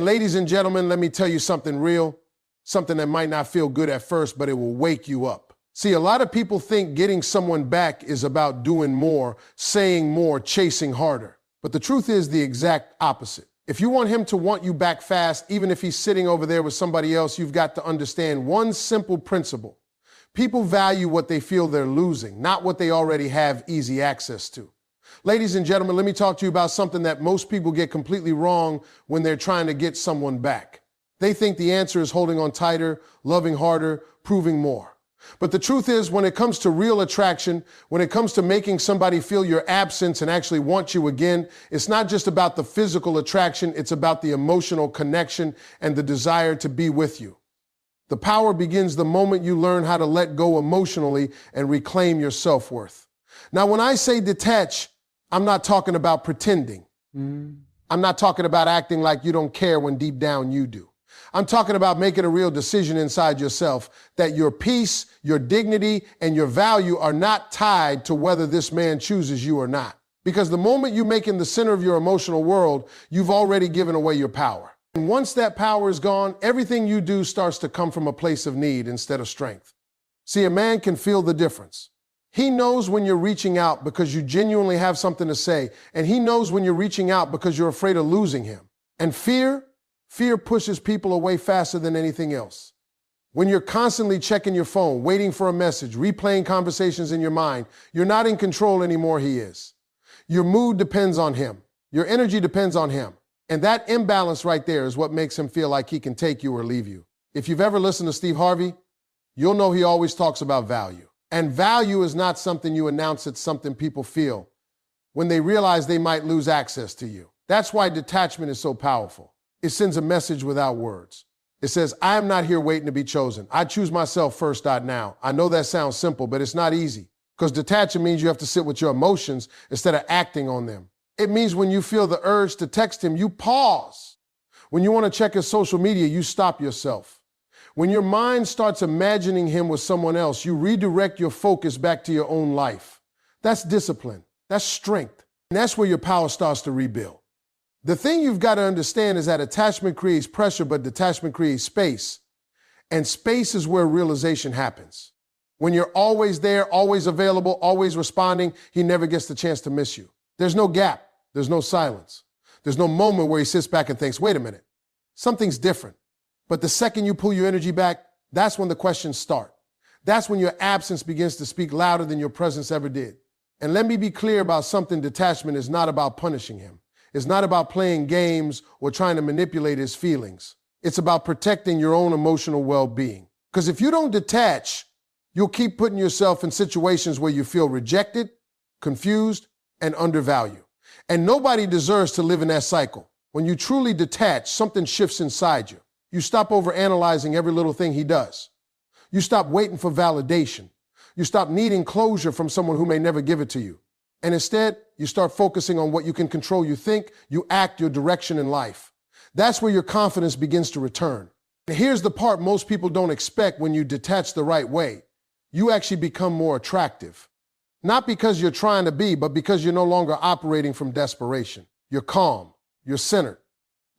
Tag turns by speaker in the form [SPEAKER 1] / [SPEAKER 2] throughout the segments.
[SPEAKER 1] Ladies and gentlemen, let me tell you something real, something that might not feel good at first, but it will wake you up. See, a lot of people think getting someone back is about doing more, saying more, chasing harder. But the truth is the exact opposite. If you want him to want you back fast, even if he's sitting over there with somebody else, you've got to understand one simple principle. People value what they feel they're losing, not what they already have easy access to. Ladies and gentlemen, let me talk to you about something that most people get completely wrong when they're trying to get someone back. They think the answer is holding on tighter, loving harder, proving more. But the truth is, when it comes to real attraction, when it comes to making somebody feel your absence and actually want you again, it's not just about the physical attraction, it's about the emotional connection and the desire to be with you. The power begins the moment you learn how to let go emotionally and reclaim your self-worth. Now, when I say detach, I'm not talking about pretending. I'm not talking about acting like you don't care when deep down you do. I'm talking about making a real decision inside yourself that your peace, your dignity, and your value are not tied to whether this man chooses you or not. Because the moment you make him the center of your emotional world, you've already given away your power. And once that power is gone, everything you do starts to come from a place of need instead of strength. See, a man can feel the difference. He knows when you're reaching out because you genuinely have something to say, and he knows when you're reaching out because you're afraid of losing him. And fear pushes people away faster than anything else. When you're constantly checking your phone, waiting for a message, replaying conversations in your mind, you're not in control anymore, he is. Your mood depends on him. Your energy depends on him. And that imbalance right there is what makes him feel like he can take you or leave you. If you've ever listened to Steve Harvey, you'll know he always talks about value. And value is not something you announce, it's something people feel when they realize they might lose access to you. That's why detachment is so powerful. It sends a message without words. It says, I am not here waiting to be chosen. I choose myself first, now. I know that sounds simple, but it's not easy. Because detaching means you have to sit with your emotions instead of acting on them. It means when you feel the urge to text him, you pause. When you want to check his social media, you stop yourself. When your mind starts imagining him with someone else, you redirect your focus back to your own life. That's discipline. That's strength. And that's where your power starts to rebuild. The thing you've got to understand is that attachment creates pressure, but detachment creates space. And space is where realization happens. When you're always there, always available, always responding, he never gets the chance to miss you. There's no gap. There's no silence. There's no moment where he sits back and thinks, wait a minute, something's different. But the second you pull your energy back, that's when the questions start. That's when your absence begins to speak louder than your presence ever did. And let me be clear about something. Detachment is not about punishing him. It's not about playing games or trying to manipulate his feelings. It's about protecting your own emotional well-being. Because if you don't detach, you'll keep putting yourself in situations where you feel rejected, confused, and undervalued. And nobody deserves to live in that cycle. When you truly detach, something shifts inside you. You stop overanalyzing every little thing he does. You stop waiting for validation. You stop needing closure from someone who may never give it to you. And instead, you start focusing on what you can control. You think, you act, your direction in life. That's where your confidence begins to return. And here's the part most people don't expect when you detach the right way. You actually become more attractive. Not because you're trying to be, but because you're no longer operating from desperation. You're calm. You're centered.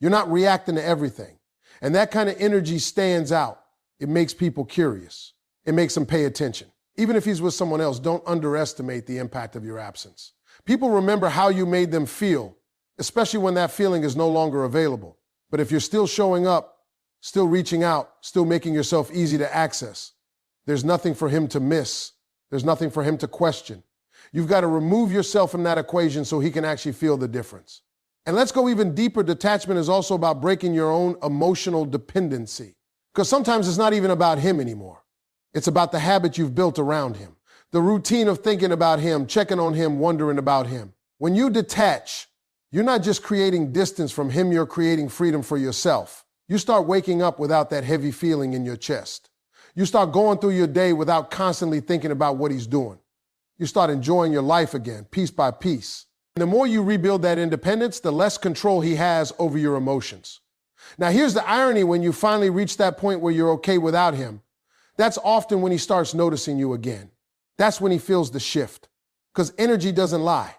[SPEAKER 1] You're not reacting to everything. And that kind of energy stands out. It makes people curious. It makes them pay attention. Even if he's with someone else, don't underestimate the impact of your absence. People remember how you made them feel, especially when that feeling is no longer available. But if you're still showing up, still reaching out, still making yourself easy to access, there's nothing for him to miss. There's nothing for him to question. You've got to remove yourself from that equation so he can actually feel the difference. And let's go even deeper. Detachment is also about breaking your own emotional dependency. Because sometimes it's not even about him anymore. It's about the habit you've built around him, the routine of thinking about him, checking on him, wondering about him. When you detach, you're not just creating distance from him, you're creating freedom for yourself. You start waking up without that heavy feeling in your chest. You start going through your day without constantly thinking about what he's doing. You start enjoying your life again, piece by piece. And the more you rebuild that independence, the less control he has over your emotions. Now, here's the irony when you finally reach that point where you're okay without him. That's often when he starts noticing you again. That's when he feels the shift. Because energy doesn't lie.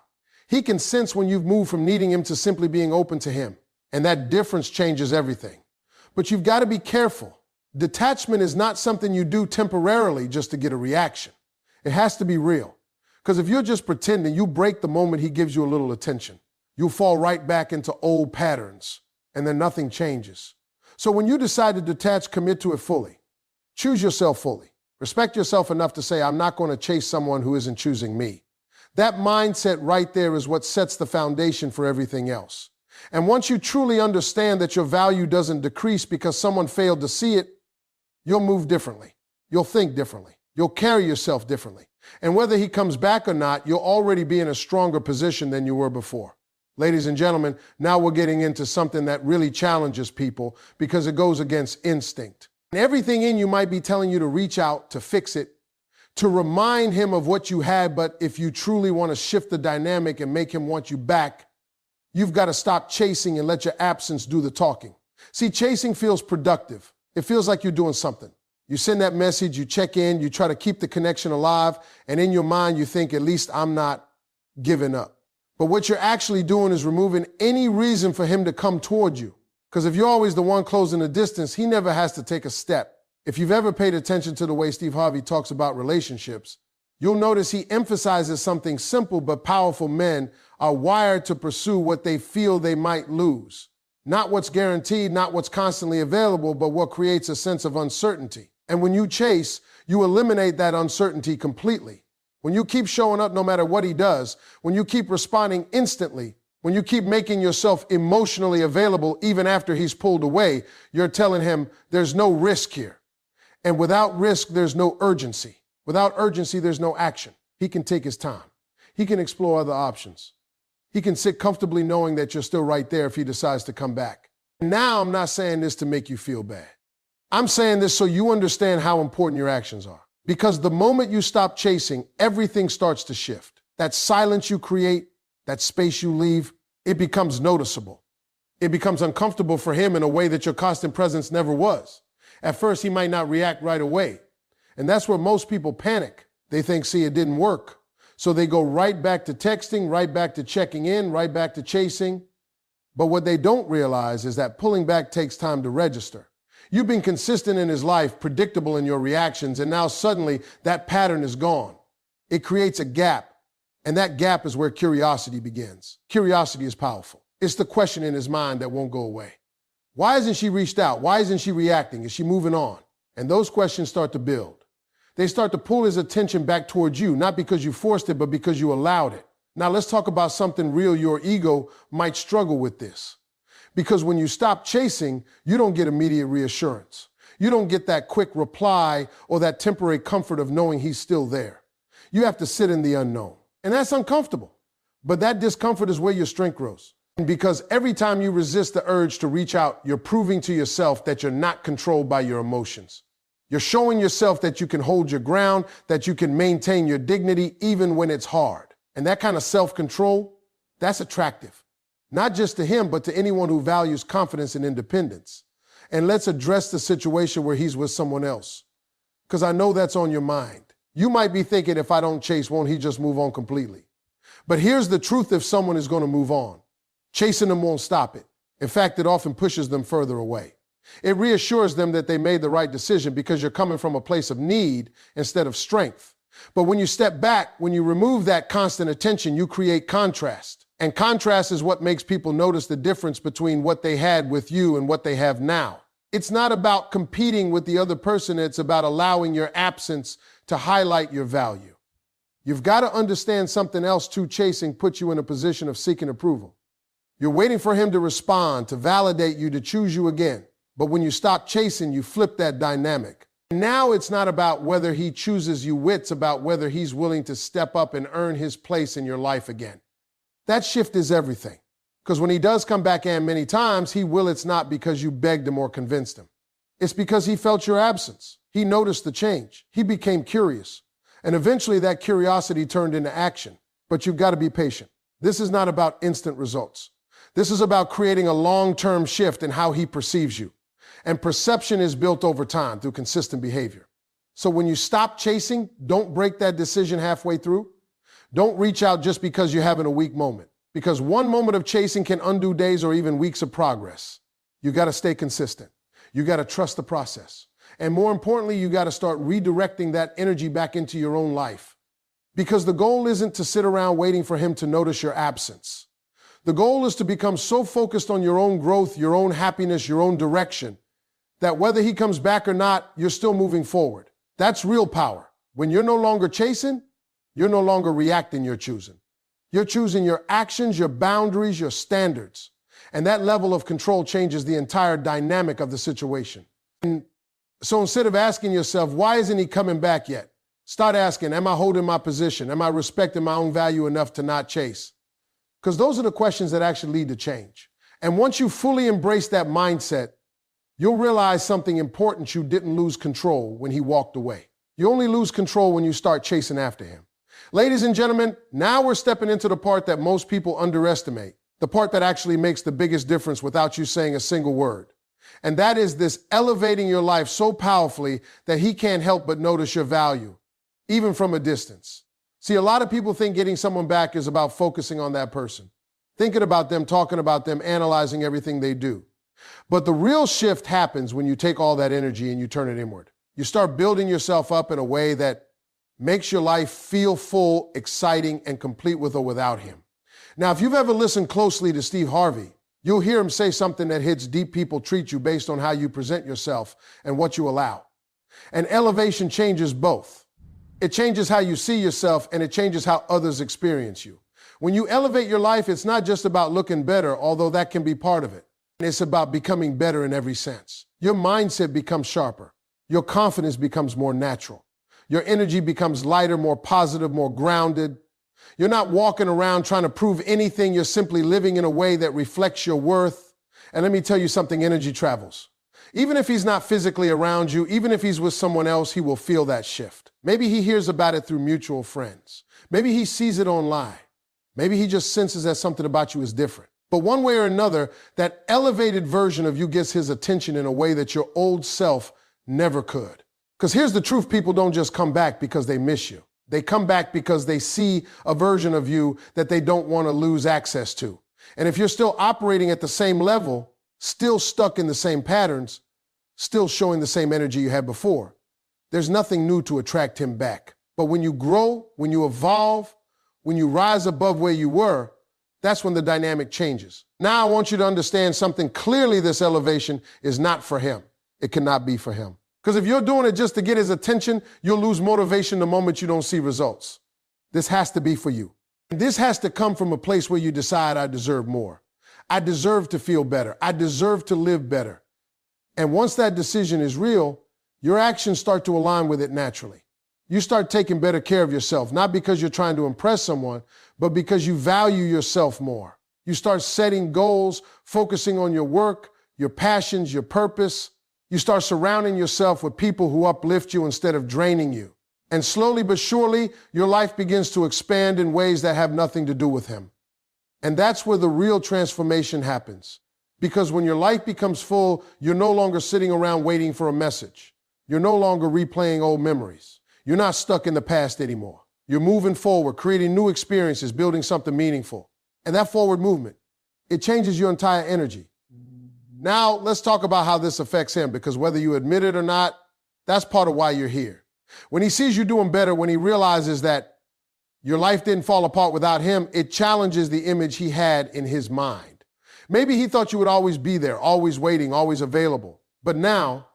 [SPEAKER 1] He can sense when you've moved from needing him to simply being open to him. And that difference changes everything. But you've got to be careful. Detachment is not something you do temporarily just to get a reaction. It has to be real. Because if you're just pretending, you break the moment he gives you a little attention. You'll fall right back into old patterns, and then nothing changes. So when you decide to detach, commit to it fully. Choose yourself fully. Respect yourself enough to say, I'm not going to chase someone who isn't choosing me. That mindset right there is what sets the foundation for everything else. And once you truly understand that your value doesn't decrease because someone failed to see it, you'll move differently. You'll think differently. You'll carry yourself differently. And whether he comes back or not, you'll already be in a stronger position than you were before. Ladies and gentlemen, now we're getting into something that really challenges people because it goes against instinct. And everything in you might be telling you to reach out, to fix it, to remind him of what you had, but if you truly want to shift the dynamic and make him want you back, you've got to stop chasing and let your absence do the talking. See, chasing feels productive. It feels like you're doing something. You send that message, you check in, you try to keep the connection alive, and in your mind you think, at least I'm not giving up. But what you're actually doing is removing any reason for him to come toward you. Because if you're always the one closing the distance, he never has to take a step. If you've ever paid attention to the way Steve Harvey talks about relationships, you'll notice he emphasizes something simple but powerful. Men are wired to pursue what they feel they might lose. Not what's guaranteed, not what's constantly available, but what creates a sense of uncertainty. And when you chase, you eliminate that uncertainty completely. When you keep showing up no matter what he does, when you keep responding instantly, when you keep making yourself emotionally available even after he's pulled away, you're telling him there's no risk here. And without risk, there's no urgency. Without urgency, there's no action. He can take his time. He can explore other options. He can sit comfortably knowing that you're still right there if he decides to come back. Now, I'm not saying this to make you feel bad. I'm saying this so you understand how important your actions are. Because the moment you stop chasing, everything starts to shift. That silence you create, that space you leave, it becomes noticeable. It becomes uncomfortable for him in a way that your constant presence never was. At first, he might not react right away. And that's where most people panic. They think, see, it didn't work. So they go right back to texting, right back to checking in, right back to chasing. But what they don't realize is that pulling back takes time to register. You've been consistent in his life, predictable in your reactions, and now suddenly that pattern is gone. It creates a gap, and that gap is where curiosity begins. Curiosity is powerful. It's the question in his mind that won't go away. Why hasn't she reached out? Why isn't she reacting? Is she moving on? And those questions start to build. They start to pull his attention back towards you, not because you forced it, but because you allowed it. Now let's talk about something real. Your ego might struggle with this. Because when you stop chasing, you don't get immediate reassurance. You don't get that quick reply or that temporary comfort of knowing he's still there. You have to sit in the unknown. And that's uncomfortable. But that discomfort is where your strength grows. Because every time you resist the urge to reach out, you're proving to yourself that you're not controlled by your emotions. You're showing yourself that you can hold your ground, that you can maintain your dignity even when it's hard. And that kind of self-control, that's attractive. Not just to him, but to anyone who values confidence and independence. And let's address the situation where he's with someone else. Because I know that's on your mind. You might be thinking, if I don't chase, won't he just move on completely? But here's the truth if someone is going to move on. Chasing them won't stop it. In fact, it often pushes them further away. It reassures them that they made the right decision because you're coming from a place of need instead of strength. But when you step back, when you remove that constant attention, you create contrast. And contrast is what makes people notice the difference between what they had with you and what they have now. It's not about competing with the other person. It's about allowing your absence to highlight your value. You've got to understand something else too. Chasing puts you in a position of seeking approval. You're waiting for him to respond, to validate you, to choose you again. But when you stop chasing, you flip that dynamic. Now it's not about whether he chooses you, it's about whether he's willing to step up and earn his place in your life again. That shift is everything. Because when he does come back in many times, he will. It's not because you begged him or convinced him. It's because he felt your absence. He noticed the change. He became curious. And eventually that curiosity turned into action. But you've got to be patient. This is not about instant results. This is about creating a long-term shift in how he perceives you. And perception is built over time through consistent behavior. So when you stop chasing, don't break that decision halfway through. Don't reach out just because you're having a weak moment. because one moment of chasing can undo days or even weeks of progress. You got to stay consistent. You got to trust the process. And more importantly, you got to start redirecting that energy back into your own life. Because the goal isn't to sit around waiting for him to notice your absence. The goal is to become so focused on your own growth, your own happiness, your own direction, that whether he comes back or not, you're still moving forward. That's real power. When you're no longer chasing, you're no longer reacting, you're choosing. You're choosing your actions, your boundaries, your standards. And that level of control changes the entire dynamic of the situation. And so instead of asking yourself, why isn't he coming back yet? Start asking, am I holding my position? Am I respecting my own value enough to not chase? Because those are the questions that actually lead to change. And once you fully embrace that mindset, you'll realize something important: you didn't lose control when he walked away. You only lose control when you start chasing after him. Ladies and gentlemen, now we're stepping into the part that most people underestimate, the part that actually makes the biggest difference without you saying a single word. And that is this elevating your life so powerfully that he can't help but notice your value, even from a distance. See, a lot of people think getting someone back is about focusing on that person, thinking about them, talking about them, analyzing everything they do. But the real shift happens when you take all that energy and you turn it inward. You start building yourself up in a way that makes your life feel full, exciting, and complete with or without him. Now, if you've ever listened closely to Steve Harvey, you'll hear him say something that hits deep. People treat you based on how you present yourself and what you allow. And elevation changes both. It changes how you see yourself, and it changes how others experience you. When you elevate your life, it's not just about looking better, although that can be part of it. It's about becoming better in every sense. Your mindset becomes sharper. Your confidence becomes more natural. Your energy becomes lighter, more positive, more grounded. You're not walking around trying to prove anything. You're simply living in a way that reflects your worth. And let me tell you something, energy travels. Even if he's not physically around you, even if he's with someone else, he will feel that shift. Maybe he hears about it through mutual friends. Maybe he sees it online. Maybe he just senses that something about you is different. But one way or another, that elevated version of you gets his attention in a way that your old self never could. Because here's the truth: people don't just come back because they miss you. They come back because they see a version of you that they don't want to lose access to. And if you're still operating at the same level, still stuck in the same patterns, still showing the same energy you had before, there's nothing new to attract him back. But when you grow, when you evolve, when you rise above where you were, that's when the dynamic changes. Now I want you to understand something clearly: this elevation is not for him. It cannot be for him. Because if you're doing it just to get his attention, you'll lose motivation the moment you don't see results. This has to be for you. This has to come from a place where you decide, I deserve more. I deserve to feel better. I deserve to live better. And once that decision is real, your actions start to align with it naturally. You start taking better care of yourself, not because you're trying to impress someone, but because you value yourself more. You start setting goals, focusing on your work, your passions, your purpose. You start surrounding yourself with people who uplift you instead of draining you. And slowly but surely, your life begins to expand in ways that have nothing to do with him. And that's where the real transformation happens. Because when your life becomes full, you're no longer sitting around waiting for a message. You're no longer replaying old memories. You're not stuck in the past anymore. You're moving forward, creating new experiences, building something meaningful. And that forward movement, it changes your entire energy. Now, let's talk about how this affects him, because whether you admit it or not, that's part of why you're here. When he sees you doing better, when he realizes that your life didn't fall apart without him, it challenges the image he had in his mind. Maybe he thought you would always be there, always waiting, always available. But now,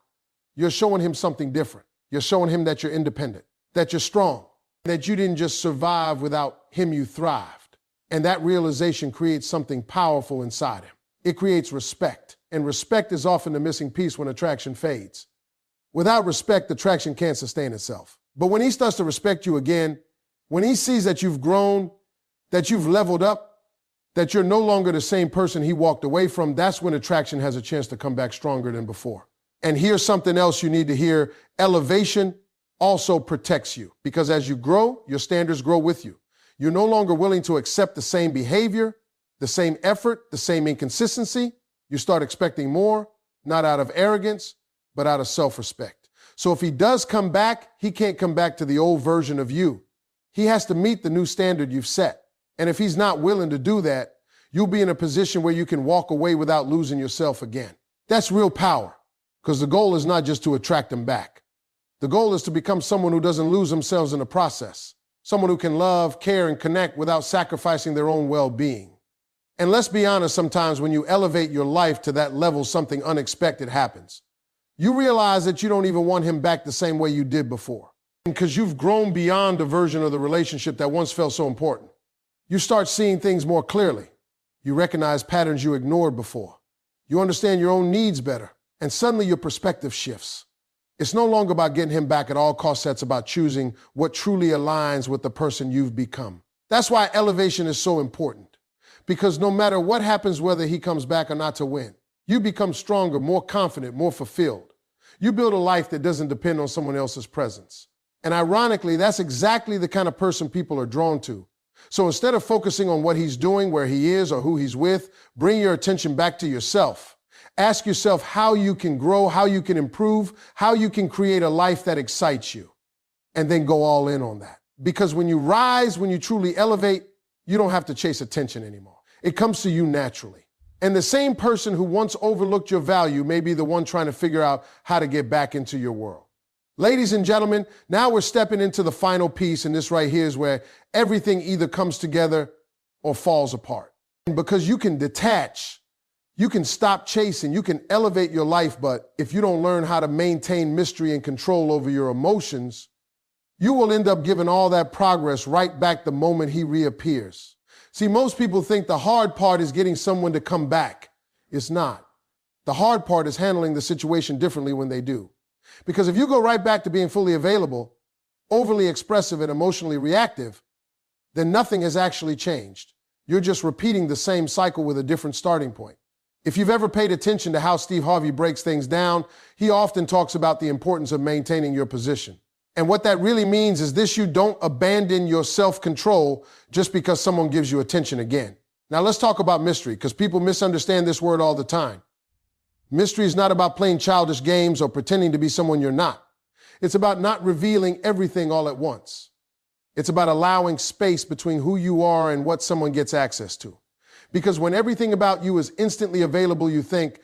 [SPEAKER 1] you're showing him something different. You're showing him that you're independent, that you're strong, that you didn't just survive without him, you thrived. And that realization creates something powerful inside him. It creates respect. And respect is often the missing piece when attraction fades. Without respect, attraction can't sustain itself. But when he starts to respect you again, when he sees that you've grown, that you've leveled up, that you're no longer the same person he walked away from, that's when attraction has a chance to come back stronger than before. And here's something else you need to hear. Elevation also protects you, because as you grow, your standards grow with you. You're no longer willing to accept the same behavior, the same effort, the same inconsistency. You start expecting more, not out of arrogance, but out of self-respect. So if he does come back, he can't come back to the old version of you. He has to meet the new standard you've set. And if he's not willing to do that, you'll be in a position where you can walk away without losing yourself again. That's real power, because the goal is not just to attract them back. The goal is to become someone who doesn't lose themselves in the process, someone who can love, care, and connect without sacrificing their own well-being. And let's be honest, sometimes when you elevate your life to that level, something unexpected happens. You realize that you don't even want him back the same way you did before, because you've grown beyond a version of the relationship that once felt so important. You start seeing things more clearly. You recognize patterns you ignored before. You understand your own needs better, and suddenly your perspective shifts. It's no longer about getting him back at all costs. It's about choosing what truly aligns with the person you've become. That's why elevation is so important, because no matter what happens, whether he comes back or not to win, you become stronger, more confident, more fulfilled. You build a life that doesn't depend on someone else's presence. And ironically, that's exactly the kind of person people are drawn to. So instead of focusing on what he's doing, where he is, or who he's with, bring your attention back to yourself. Ask yourself how you can grow, how you can improve, how you can create a life that excites you, and then go all in on that. Because when you rise, when you truly elevate, you don't have to chase attention anymore. It comes to you naturally. And the same person who once overlooked your value may be the one trying to figure out how to get back into your world. Ladies and gentlemen, now we're stepping into the final piece, and this right here is where everything either comes together or falls apart. And because you can detach, you can stop chasing, you can elevate your life, but if you don't learn how to maintain mystery and control over your emotions, you will end up giving all that progress right back the moment he reappears. See, most people think the hard part is getting someone to come back. It's not. The hard part is handling the situation differently when they do. Because if you go right back to being fully available, overly expressive and emotionally reactive, then nothing has actually changed. You're just repeating the same cycle with a different starting point. If you've ever paid attention to how Steve Harvey breaks things down, he often talks about the importance of maintaining your position. And what that really means is this: you don't abandon your self-control just because someone gives you attention again. Now let's talk about mystery, because people misunderstand this word all the time. Mystery is not about playing childish games or pretending to be someone you're not. It's about not revealing everything all at once. It's about allowing space between who you are and what someone gets access to. Because when everything about you is instantly available, you think,